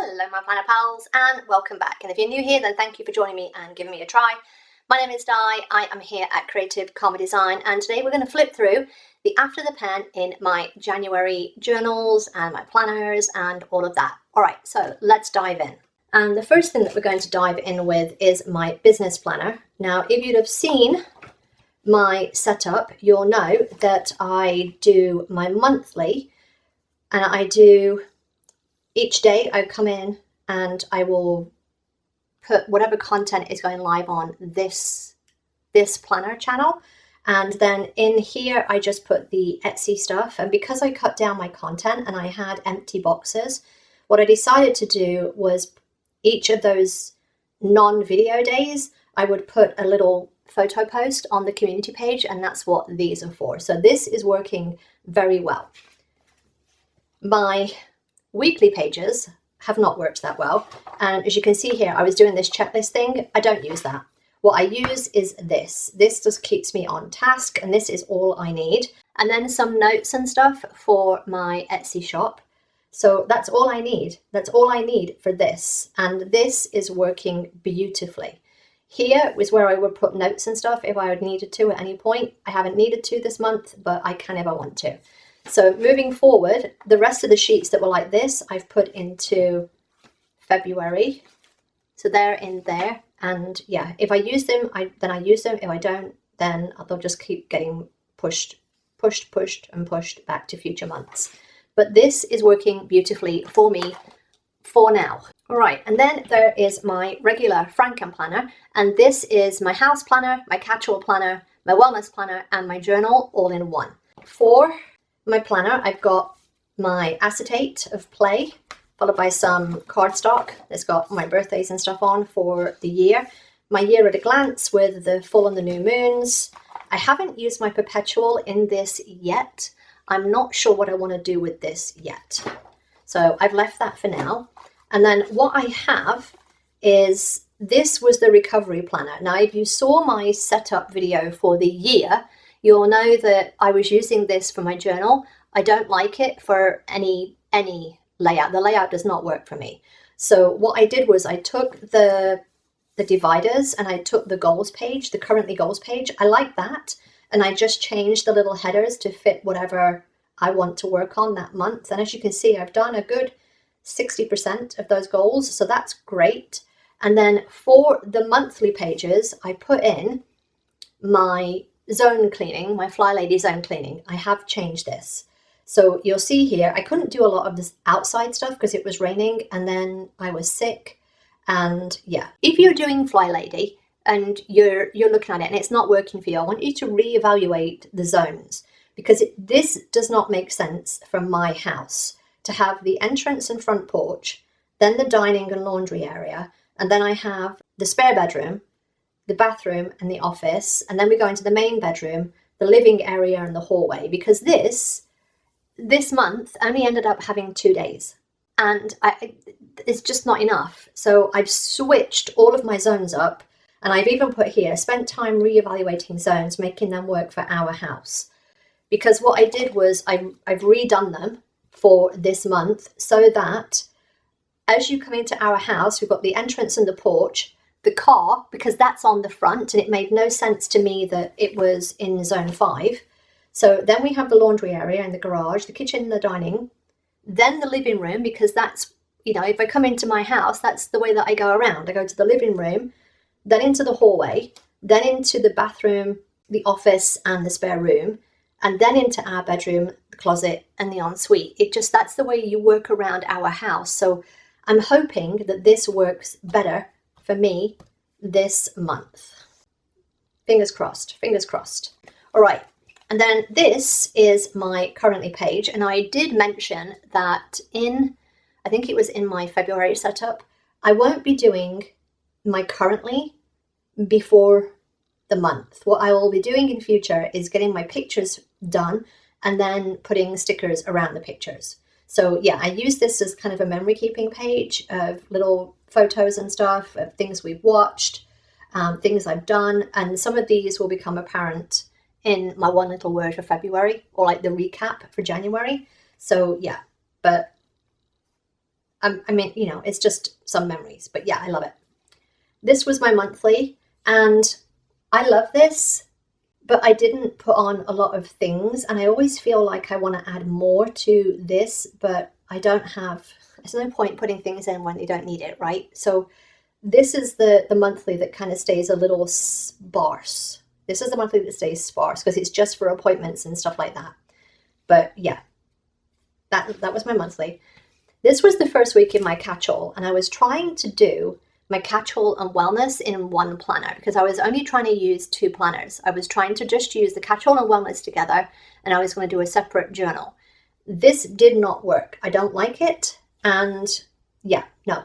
Hello my planner pals and welcome back, and if you're new here then thank you for joining me and giving me a try. My name is Di, I am here at Creative Karma Design, and today we're going to flip through the After the Pen in my January journals and my planners and all of that. Alright, so let's dive in. And the first thing that we're going to dive in with is my business planner. Now if you'd have seen my setup, you'll know that I do my monthly, and I do each day. I come in and I will put whatever content is going live on this planner channel, and then in here I just put the Etsy stuff. And because I cut down my content and I had empty boxes, what I decided to do was each of those non-video days I would put a little photo post on the community page, and that's what these are for. So this is working very well. My weekly pages have not worked that well, and as you can see here, I was doing this checklist thing. I don't use that. What I use is this just keeps me on task, and this is all I need. And then some notes and stuff for my Etsy shop. So that's all I need. That's all I need for this, and this is working beautifully. Here is where I would put notes and stuff if I had needed to at any point. I haven't needed to this month, but I can if I want to. So moving forward, the rest of the sheets that were like this, I've put into February. So they're in there. And yeah, if I use them, then I use them. If I don't, then they'll just keep getting pushed back to future months. But this is working beautifully for me for now. All right, and then there is my regular Frankenplanner. And this is my house planner, my catch-all planner, my wellness planner, and my journal all in one. For my planner, I've got my acetate of play, followed by some cardstock that's got my birthdays and stuff on for the year. My year at a glance with the full and the new moons. I haven't used my perpetual in this yet. I'm not sure what I want to do with this yet. So I've left that for now. And then what I have is, this was the recovery planner. Now, if you saw my setup video for the year, you'll know that I was using this for my journal. I don't like it for any layout. The layout does not work for me. So what I did was I took the dividers and I took the goals page, the currently goals page. I like that. And I just changed the little headers to fit whatever I want to work on that month. And as you can see, I've done a good 60% of those goals. So that's great. And then for the monthly pages, I put in my zone cleaning, my Fly Lady zone cleaning. I have changed this. So you'll see here, I couldn't do a lot of this outside stuff because it was raining and then I was sick. And yeah, if you're doing Fly Lady and you're looking at it and it's not working for you, I want you to reevaluate the zones, because this does not make sense from my house to have the entrance and front porch, then the dining and laundry area, and then I have the spare bedroom, the bathroom and the office, and then we go into the main bedroom, the living area and the hallway, because this month only ended up having 2 days, and it's just not enough. So I've switched all of my zones up, and I've even put here, spent time reevaluating zones, making them work for our house, because what I did was I've redone them for this month so that as you come into our house, we've got the entrance and the porch, the car, because that's on the front, and it made no sense to me that it was in zone 5. So then we have the laundry area and the garage, the kitchen and the dining, then the living room, because that's, you know, if I come into my house, that's the way that I go around. I go to the living room, then into the hallway, then into the bathroom, the office and the spare room, and then into our bedroom, the closet and the ensuite. That's the way you work around our house. So I'm hoping that this works better for me this month. Fingers crossed, fingers crossed. All right, and then this is my currently page, and I did mention that I think it was in my February setup, I won't be doing my currently before the month. What I will be doing in future is getting my pictures done and then putting stickers around the pictures. So yeah, I use this as kind of a memory keeping page of little photos and stuff of things we've watched, things I've done, and some of these will become apparent in my one little word for February, or like the recap for January. So yeah, but I mean, you know, it's just some memories, but yeah, I love it. This was my monthly, and I love this, but I didn't put on a lot of things, and I always feel like I want to add more to this, but I don't have, there's no point putting things in when you don't need it, right? So this is the monthly that kind of stays a little sparse. This is the monthly that stays sparse because it's just for appointments and stuff like that. But yeah, that was my monthly. This was the first week in my catch-all, and I was trying to do my catch-all and wellness in one planner because I was only trying to use 2 planners. I was trying to just use the catch-all and wellness together, and I was going to do a separate journal. This did not work. I don't like it, and yeah, no.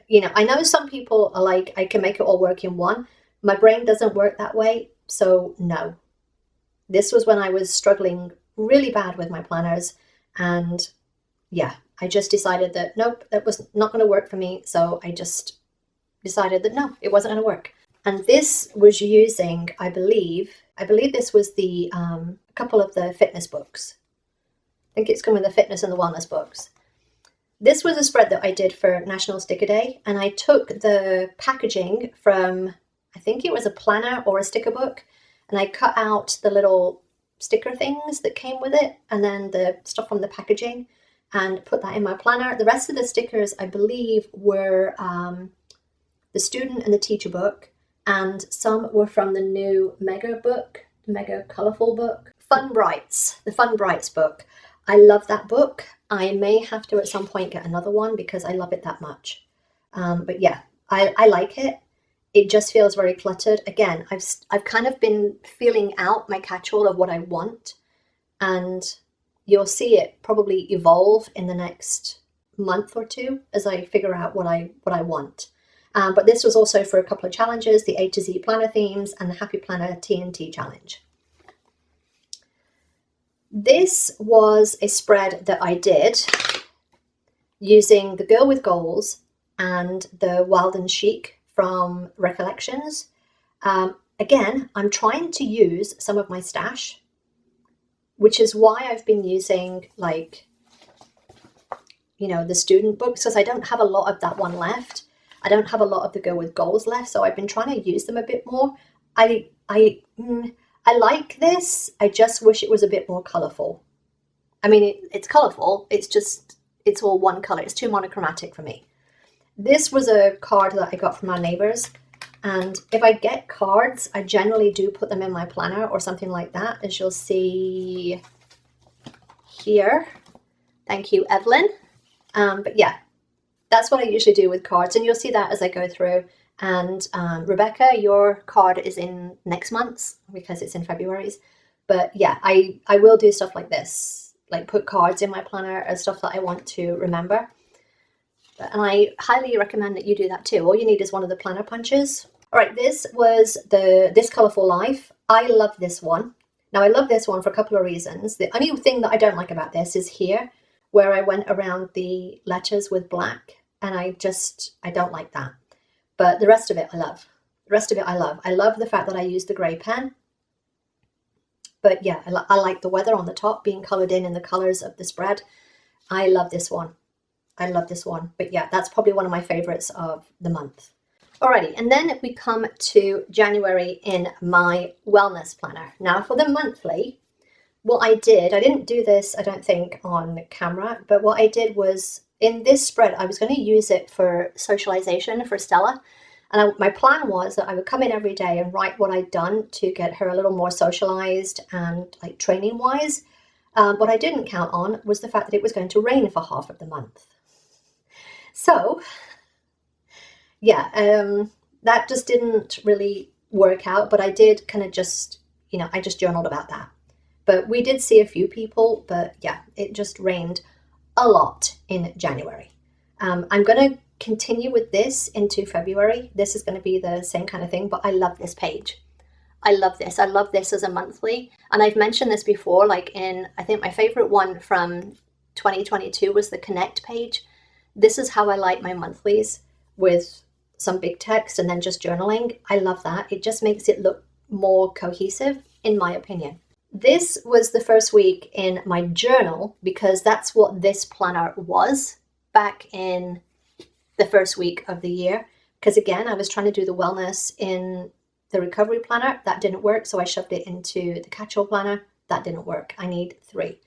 You know, I know some people are like, I can make it all work in one. My brain doesn't work that way, so no. This was when I was struggling really bad with my planners, and yeah, I just decided that nope, that was not going to work for me. So I just decided that no, it wasn't going to work. And this was using, I believe this was the couple of the fitness books. I think it's coming with the fitness and the wellness books. This was a spread that I did for National Sticker Day, and I took the packaging from, I think it was a planner or a sticker book, and I cut out the little sticker things that came with it, and then the stuff from the packaging, and put that in my planner. The rest of the stickers, I believe, were the student and the teacher book, and some were from the new Mega book, the Mega Colourful book. Fun Brights, the Fun Brights book. I love that book. I may have to at some point get another one because I love it that much. But yeah, I like it. It just feels very cluttered. Again, I've kind of been feeling out my catch-all of what I want, and you'll see it probably evolve in the next month or 2 as I figure out what I want. But this was also for a couple of challenges, the A to Z planner themes and the Happy Planner TNT challenge. This was a spread that I did using the Girl with Goals and the Wild and Chic from Recollections. Again, I'm trying to use some of my stash, which is why I've been using, like, you know, the student books, because I don't have a lot of that one left. I don't have a lot of the Girl with Goals left, so I've been trying to use them a bit more. I like this. I just wish it was a bit more colourful. I mean, it's colourful. It's just, it's all one colour. It's too monochromatic for me. This was a card that I got from our neighbours. And if I get cards, I generally do put them in my planner or something like that, as you'll see here. Thank you, Evelyn. But yeah, that's what I usually do with cards. And you'll see that as I go through. And Rebecca, your card is in next month's because it's in February's. But yeah, I will do stuff like this, like put cards in my planner as stuff that I want to remember. And I highly recommend that you do that too. All you need is one of the planner punches. All right, this was This Colourful Life. I love this one. Now, I love this one for a couple of reasons. The only thing that I don't like about this is here, where I went around the letters with black, and I don't like that. But the rest of it, I love. The rest of it, I love. I love the fact that I used the grey pen. But yeah, I like the weather on the top being coloured in the colours of the spread. I love this one. I love this one. But yeah, that's probably one of my favourites of the month. Alrighty, and then we come to January in my wellness planner. Now for the monthly, what I didn't do this, I don't think, on camera, but what I did was, in this spread, I was going to use it for socialization for Stella. And my plan was that I would come in every day and write what I'd done to get her a little more socialized and like training wise. What I didn't count on was the fact that it was going to rain for half of the month. So yeah, that just didn't really work out, but I did kind of just, you know, I just journaled about that. But we did see a few people, but yeah, it just rained a lot in January. I'm going to continue with this into February. This is going to be the same kind of thing, but I love this page. I love this. I love this as a monthly. And I've mentioned this before, like I think my favorite one from 2022 was the Connect page. This is how I like my monthlies, with some big text and then just journaling. I love that. It just makes it look more cohesive, in my opinion. This was the first week in my journal because that's what this planner was back in the first week of the year, because again, I was trying to do the wellness in the recovery planner. That didn't work, so I shoved it into the catch-all planner. That didn't work. I need 3.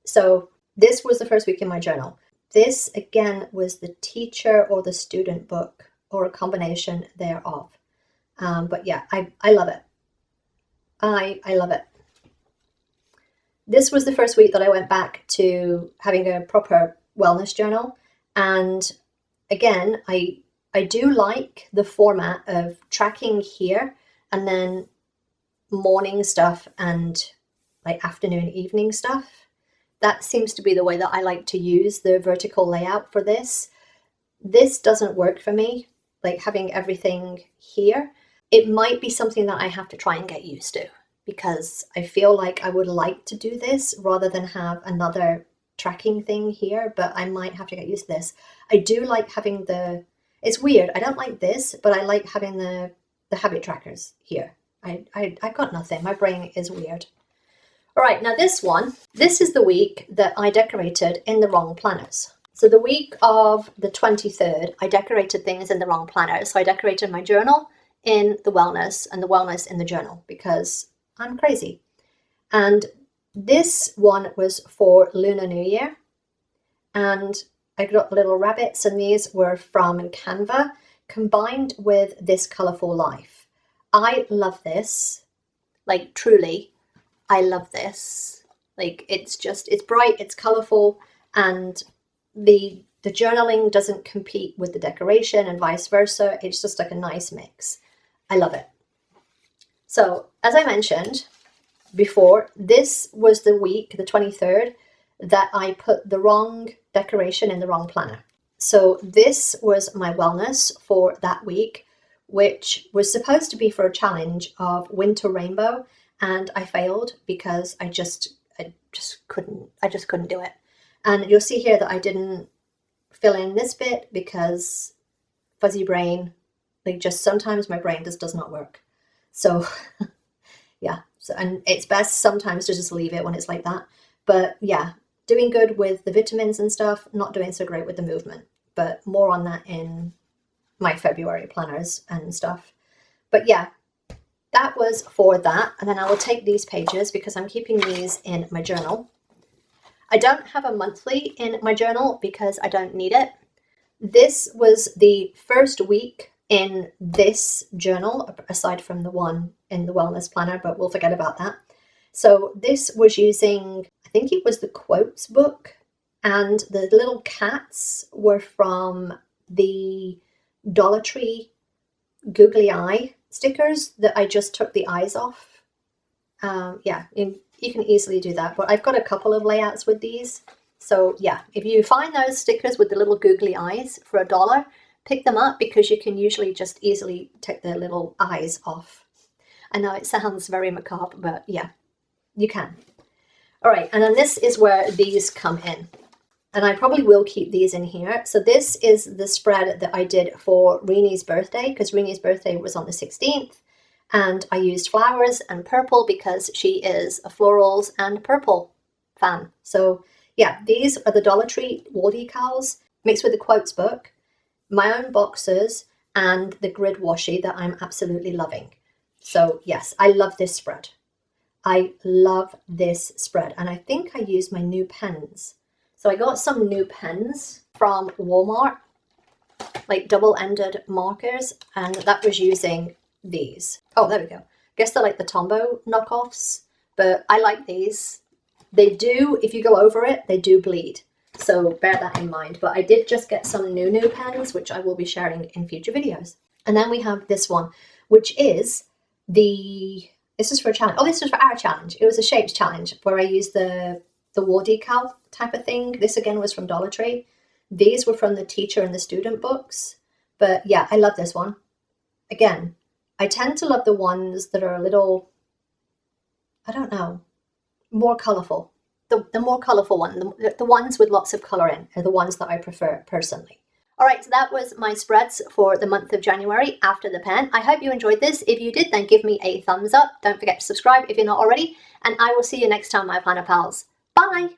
So this was the first week in my journal. This again was the teacher or the student book, or a combination thereof. But yeah, I love it. I love it. This was the first week that I went back to having a proper wellness journal. And again, I do like the format of tracking here and then morning stuff and like afternoon, evening stuff. That seems to be the way that I like to use the vertical layout for this. This doesn't work for me, like having everything here. It might be something that I have to try and get used to, because I feel like I would like to do this rather than have another tracking thing here, but I might have to get used to this. I do like having it's weird, I don't like this, but I like having the habit trackers here. I got nothing, my brain is weird. All right, now this is the week that I decorated in the wrong planners. So the week of the 23rd, I decorated things in the wrong planners. So I decorated my journal in the wellness and the wellness in the journal, because I'm crazy. And this one was for Lunar New Year. And I got little rabbits, and these were from Canva, combined with this colourful life. I love this, like truly, I love this. Like it's bright, it's colourful, and the journaling doesn't compete with the decoration and vice versa. It's just like a nice mix. I love it. So as I mentioned before, this was the week, the 23rd, that I put the wrong decoration in the wrong planner. So this was my wellness for that week, which was supposed to be for a challenge of winter rainbow, and I failed because I just couldn't do it. And you'll see here that I didn't fill in this bit because fuzzy brain, like just sometimes my brain just does not work. So yeah, so, and it's best sometimes to just leave it when it's like that. But yeah, doing good with the vitamins and stuff, not doing so great with the movement, but more on that in my February planners and stuff. But yeah, that was for that. And then I will take these pages because I'm keeping these in my journal. I don't have a monthly in my journal because I don't need it. This was the first week in this journal, aside from the one in the wellness planner, but we'll forget about that. So this was using, I think it was the quotes book, and the little cats were from the Dollar Tree googly eye stickers that I just took the eyes off. Yeah, you can easily do that, but I've got a couple of layouts with these. So yeah, if you find those stickers with the little googly eyes for $1, pick them up, because you can usually just easily take the little eyes off. I know it sounds very macabre, but yeah, you can. All right, and then this is where these come in. And I probably will keep these in here. So this is the spread that I did for Reenie's birthday, because Reenie's birthday was on the 16th. And I used flowers and purple because she is a florals and purple fan. So yeah, these are the Dollar Tree wall decals mixed with the quotes book, my own boxes, and the grid washi that I'm absolutely loving. So yes, I love this spread. I love this spread. And I think I used my new pens. So I got some new pens from Walmart, like double-ended markers, and that was using these. Oh, there we go. Guess they're like the Tombow knockoffs, but I like these. They do, if you go over it, they do bleed. So bear that in mind. But I did just get some new pens, which I will be sharing in future videos. And then we have this one, which is this is for a challenge. Oh, this was for our challenge. It was a shapes challenge where I used the wall decal type of thing. This again was from Dollar Tree. These were from the teacher and the student books. But yeah, I love this one. Again, I tend to love the ones that are a little, I don't know, more colourful. The more colourful one, the ones with lots of colour in are the ones that I prefer personally. All right, so that was my spreads for the month of January after the pen. I hope you enjoyed this. If you did, then give me a thumbs up. Don't forget to subscribe if you're not already. And I will see you next time, my planner pals. Bye!